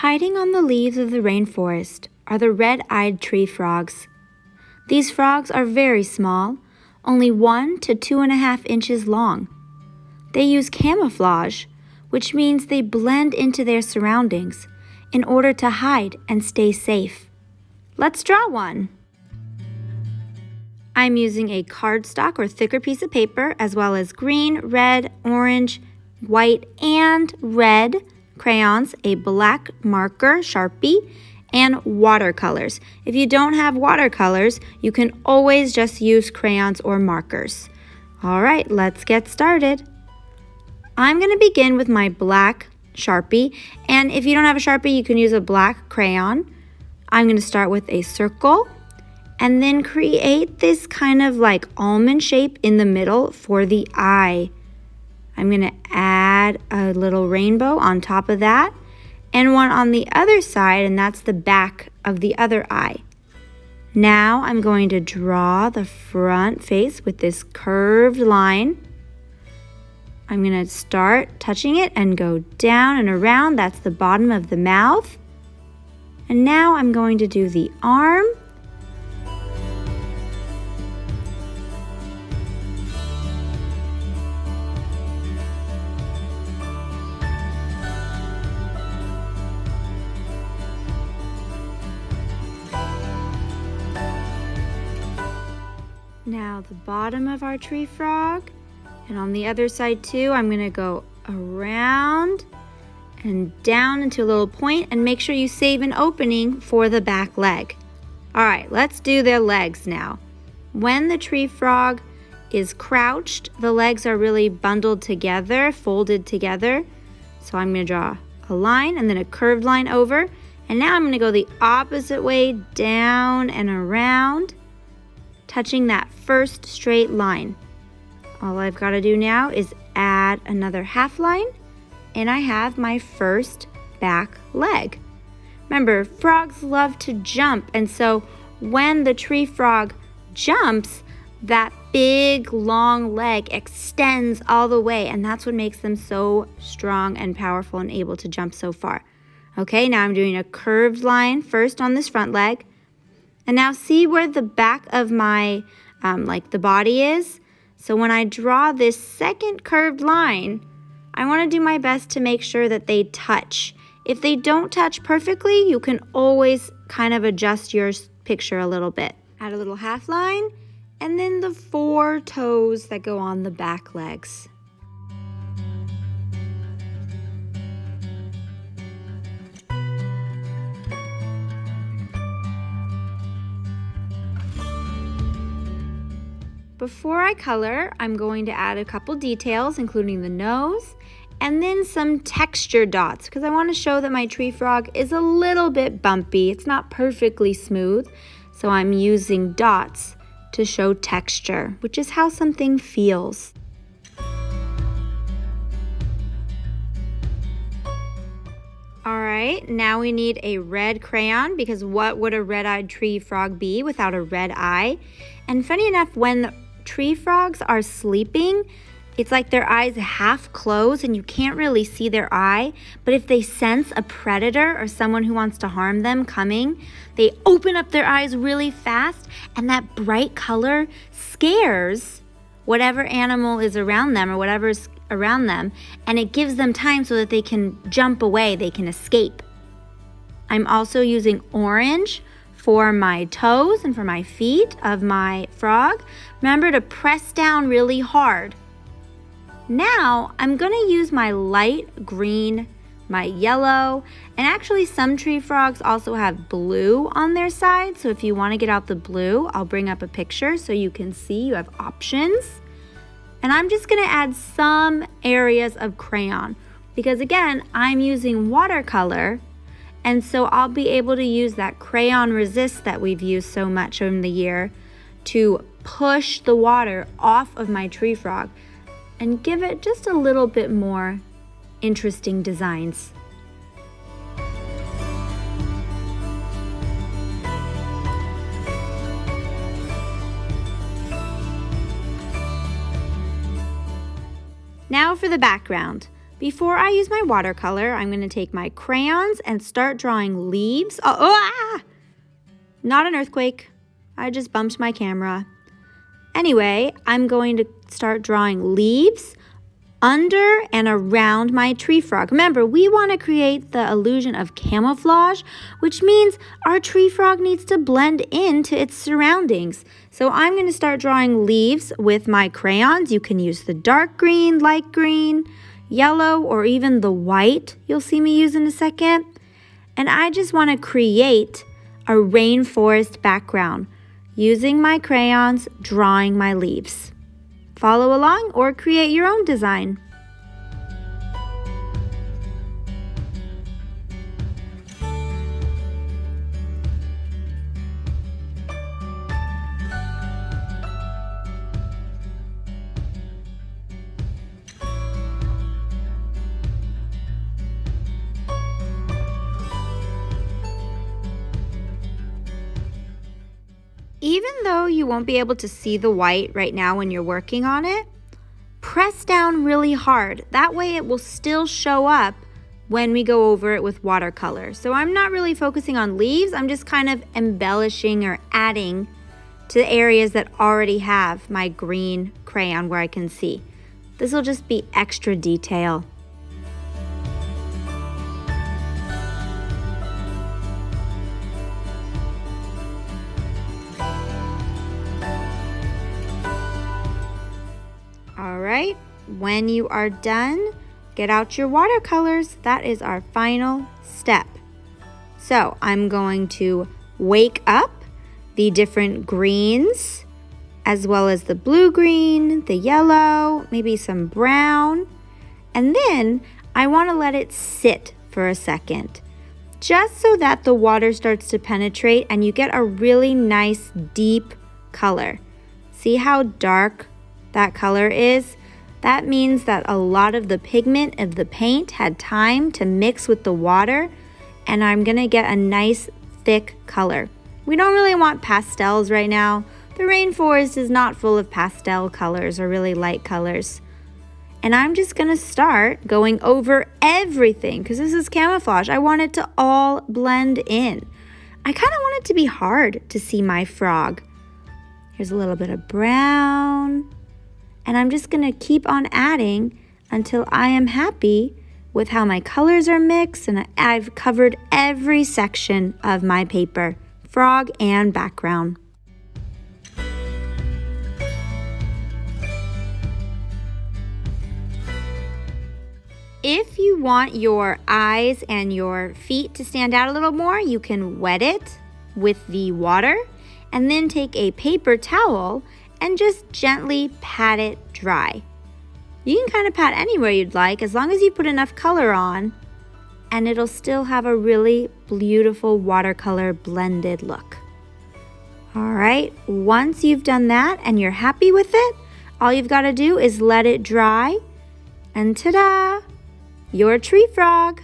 Hiding on the leaves of the rainforest are the red-eyed tree frogs. These frogs are very small, only 1 to 2.5 inches long. They use camouflage, which means they blend into their surroundings in order to hide and stay safe. Let's draw one. I'm using a cardstock or thicker piece of paper, as well as green, red, orange, white, and red crayons, a black marker, Sharpie, and watercolors. If you don't have watercolors, you can always just use crayons or markers. All right, let's get started. I'm going to begin with my black Sharpie, and if you don't have a Sharpie, you can use a black crayon. I'm going to start with a circle and then create this kind of like almond shape in the middle for the eye. I'm going to add a little rainbow on top of that and one on the other side, and that's the back of the other eye. Now I'm going to draw the front face with this curved line. I'm going to start touching it and go down and around. That's the bottom of the mouth. And now I'm going to do the arm. Now the bottom of our tree frog, and on the other side too, I'm going to go around and down into a little point, and make sure you save an opening for the back leg. All right, let's do their legs now. When the tree frog is crouched, the legs are really bundled together, folded together. So I'm going to draw a line and then a curved line over, and now I'm going to go the opposite way, down and around, touching that first straight line. All I've got to do now is add another half line, and I have my first back leg. Remember, frogs love to jump, and so when the tree frog jumps, that big long leg extends all the way, and that's what makes them so strong and powerful and able to jump so far. Okay, now I'm doing a curved line first on this front leg. And now see where the back of my, the body is? So when I draw this second curved line, I want to do my best to make sure that they touch. If they don't touch perfectly, you can always kind of adjust your picture a little bit. Add a little half line, and then the 4 toes that go on the back legs. Before I color, I'm going to add a couple details, including the nose, and then some texture dots, because I want to show that my tree frog is a little bit bumpy. It's not perfectly smooth, so I'm using dots to show texture, which is how something feels. All right, now we need a red crayon, because what would a red-eyed tree frog be without a red eye? And funny enough, when tree frogs are sleeping, it's like their eyes half closed and you can't really see their eye. But if they sense a predator or someone who wants to harm them coming, they open up their eyes really fast, and that bright color scares whatever animal is around them or whatever's around them, and it gives them time so that they can jump away, they can escape. I'm also using orange for my toes and for my feet of my frog. Remember to press down really hard. Now I'm going to use my light green, my yellow, and actually some tree frogs also have blue on their side. So if you want to get out the blue, I'll bring up a picture so you can see you have options. And I'm just going to add some areas of crayon, because again, I'm using watercolor. And so I'll be able to use that crayon resist that we've used so much in the year to push the water off of my tree frog and give it just a little bit more interesting designs. Now for the background. Before I use my watercolor, I'm going to take my crayons and start drawing leaves. Not an earthquake. I just bumped my camera. Anyway, I'm going to start drawing leaves under and around my tree frog. Remember, we want to create the illusion of camouflage, which means our tree frog needs to blend into its surroundings. So I'm going to start drawing leaves with my crayons. You can use the dark green, light green, yellow, or even the white you'll see me use in a second. And I just want to create a rainforest background using my crayons, drawing my leaves. Follow along or create your own design. Even though you won't be able to see the white right now when you're working on it, press down really hard. That way it will still show up when we go over it with watercolor. So I'm not really focusing on leaves. I'm just kind of embellishing or adding to the areas that already have my green crayon where I can see. This will just be extra detail. All right, when you are done, get out your watercolors. That is our final step. So I'm going to wake up the different greens, as well as the blue-green, the yellow, maybe some brown. And then I want to let it sit for a second, just so that the water starts to penetrate and you get a really nice deep color. See how dark that color is? That means that a lot of the pigment of the paint had time to mix with the water, and I'm gonna get a nice thick color. We don't really want pastels right now. The rainforest is not full of pastel colors or really light colors. And I'm just gonna start going over everything because this is camouflage. I want it to all blend in. I kind of want it to be hard to see my frog. Here's a little bit of brown. And I'm just gonna keep on adding until I am happy with how my colors are mixed and I've covered every section of my paper, frog and background. If you want your eyes and your feet to stand out a little more, you can wet it with the water and then take a paper towel and just gently pat it dry. You can kind of pat anywhere you'd like as long as you put enough color on, and it'll still have a really beautiful watercolor blended look. All right, once you've done that and you're happy with it, all you've got to do is let it dry, and ta-da! Your tree frog!